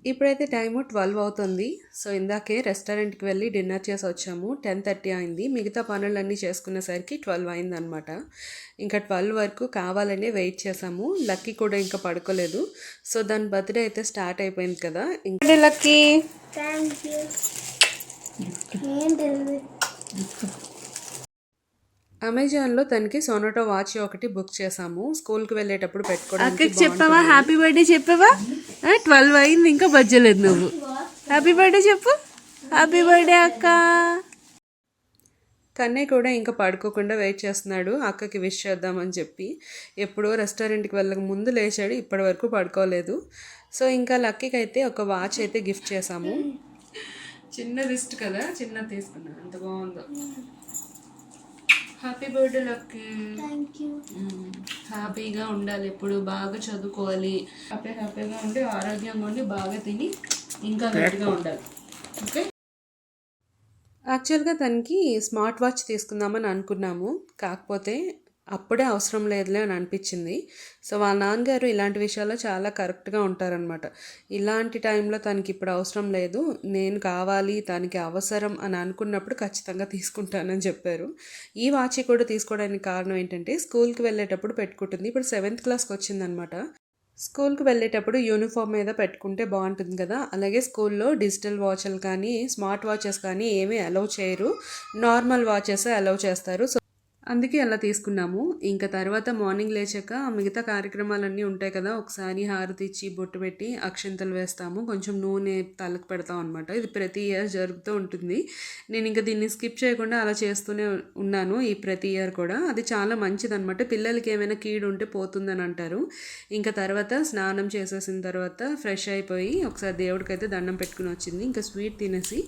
ఇప్పుడైతే టైము 12 అవుతుంది. సో, ఇందాకే రెస్టారెంట్‌కి వెళ్ళి డిన్నర్ చేసి వచ్చాము. 10:30 అయింది. మిగతా పనులన్నీ చేసుకునేసరికి 12 అయిందనమాట. ఇంకా 12 వరకు కావాలనే వెయిట్ చేసాము. లక్కీ కూడా ఇంకా పడుకోలేదు. సో, దాని బర్త్‌డే అయితే స్టార్ట్ అయిపోయింది కదా! ఇంకా లక్కీ థ్యాంక్ యూ. ఏంటిది? అమెజాన్‌లో తనకి సోనాటో వాచ్ ఒకటి బుక్ చేసాము. స్కూల్‌కి వెళ్ళేటప్పుడు పెట్టుకోవడానికి అక్కకి చెప్పావా హ్యాపీ బర్త్డే చెప్పావా 12 అయింది ఇంకా బజ్జలేదు నువ్వు హ్యాపీ బర్త్డే చెప్పు హ్యాపీ బర్త్డే అక్క కన్నయ్య కూడా ఇంకా పడుకోకుండా వెయిట్ చేస్తున్నాడు అక్కకి విష్ చేద్దామని చెప్పి. ఎప్పుడో రెస్టారెంట్కి వెళ్ళక ముందు లేచాడు, ఇప్పటి వరకు పడుకోలేదు. సో ఇంకా లక్కీకి అయితే ఒక వాచ్ అయితే గిఫ్ట్ చేసాము. చిన్న రిస్ట్ కదా, చిన్న తీసుకున్నాను, ఎంత బాగుందో. Happy birthday lucky. Thank you. హ్యాపీగా ఉండాలి, ఎప్పుడు బాగా చదువుకోవాలి, హ్యాపీగా ఉండి ఆరోగ్యంగా ఉండి బాగా తిని ఇంకా గట్టిగా ఉండాలి. ఓకే. యాక్చువల్గా తనకి స్మార్ట్ వాచ్ తీసుకుందామని అనుకున్నాము, కాకపోతే అప్పుడే అవసరం లేదులే అని అనిపించింది. సో వాళ్ళ నాన్నగారు ఇలాంటి విషయాల్లో చాలా కరెక్ట్గా ఉంటారనమాట. ఇలాంటి టైంలో తనకి ఇప్పుడు అవసరం లేదు, నేను కావాలి తనకి అవసరం అని అనుకున్నప్పుడు ఖచ్చితంగా తీసుకుంటానని చెప్పారు. ఈ వాచ్ కూడా తీసుకోవడానికి కారణం ఏంటంటే స్కూల్కి వెళ్ళేటప్పుడు పెట్టుకుంటుంది. ఇప్పుడు 7th క్లాస్కి వచ్చిందనమాట. స్కూల్కి వెళ్ళేటప్పుడు యూనిఫామ్ మీద పెట్టుకుంటే బాగుంటుంది కదా. అలాగే స్కూల్లో డిజిటల్ వాచ్లు కానీ స్మార్ట్ వాచెస్ కానీ ఏమీ అలౌ చేయరు, నార్మల్ వాచెస్ అలౌ చేస్తారు. సో అందుకే అలా తీసుకున్నాము. ఇంకా తర్వాత మార్నింగ్ లేచాక మిగతా కార్యక్రమాలన్నీ ఉంటాయి కదా, ఒకసారి హారతి ఇచ్చి బొట్టు పెట్టి అక్షింతలు వేస్తాము, కొంచెం నూనె తలకు పెడతాం అనమాట. ఇది ప్రతి ఇయర్ జరుగుతూ ఉంటుంది. నేను ఇంకా దీన్ని స్కిప్ చేయకుండా అలా చేస్తూనే ఉన్నాను ఈ ప్రతి ఇయర్ కూడా. అది చాలా మంచిదన్నమాట, పిల్లలకి ఏమైనా కీడు ఉంటే పోతుందని అంటారు. ఇంకా తర్వాత స్నానం చేసేసిన తర్వాత ఫ్రెష్ అయిపోయి ఒకసారి దేవుడికి అయితే దండం పెట్టుకుని వచ్చింది. ఇంకా స్వీట్ తినేసి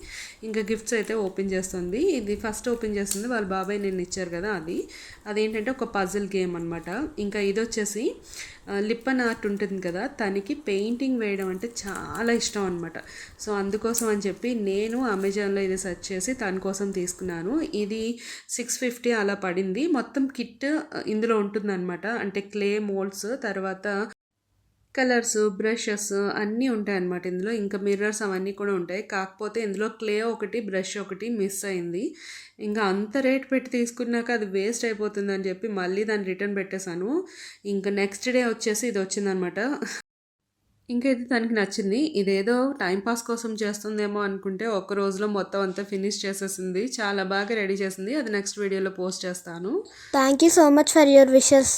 ఇంకా గిఫ్ట్స్ అయితే ఓపెన్ చేస్తుంది. ఇది ఫస్ట్ ఓపెన్ చేస్తుంది వాళ్ళ బాబాయ్ నిన్న ఇచ్చారు కదా, అదేంటంటే ఒక పజిల్ గేమ్ అనమాట. ఇంకా ఇది వచ్చేసి లిప్పన్ ఆర్ట్ ఉంటుంది కదా, తనకి పెయింటింగ్ వేయడం అంటే చాలా ఇష్టం అనమాట. సో అందుకోసం అని చెప్పి నేను అమెజాన్లో ఇది సెర్చ్ చేసి తన కోసం తీసుకున్నాను. ఇది 650 అలా పడింది. మొత్తం కిట్ ఇందులో ఉంటుందన్నమాట. అంటే క్లే మోల్డ్స్, తర్వాత కలర్స్, బ్రషెస్ అన్నీ ఉంటాయన్నమాట ఇందులో. ఇంకా మిర్రర్స్ అవన్నీ కూడా ఉంటాయి. కాకపోతే ఇందులో క్లే ఒకటి, బ్రష్ ఒకటి మిస్ అయింది. ఇంకా అంత రేట్ పెట్టి తీసుకున్నాక అది వేస్ట్ అయిపోతుందని చెప్పి మళ్ళీ దాన్ని రిటర్న్ పెట్టేశాను. ఇంకా నెక్స్ట్ డే వచ్చేసి ఇది వచ్చిందనమాట. ఇంకా ఇది తనకి నచ్చింది. ఇదేదో టైంపాస్ కోసం చేస్తుందేమో అనుకుంటే ఒక రోజులో మొత్తం అంతా ఫినిష్ చేసేసింది. చాలా బాగా రెడీ చేసింది. అది నెక్స్ట్ వీడియోలో పోస్ట్ చేస్తాను. Thank you so much for your wishes.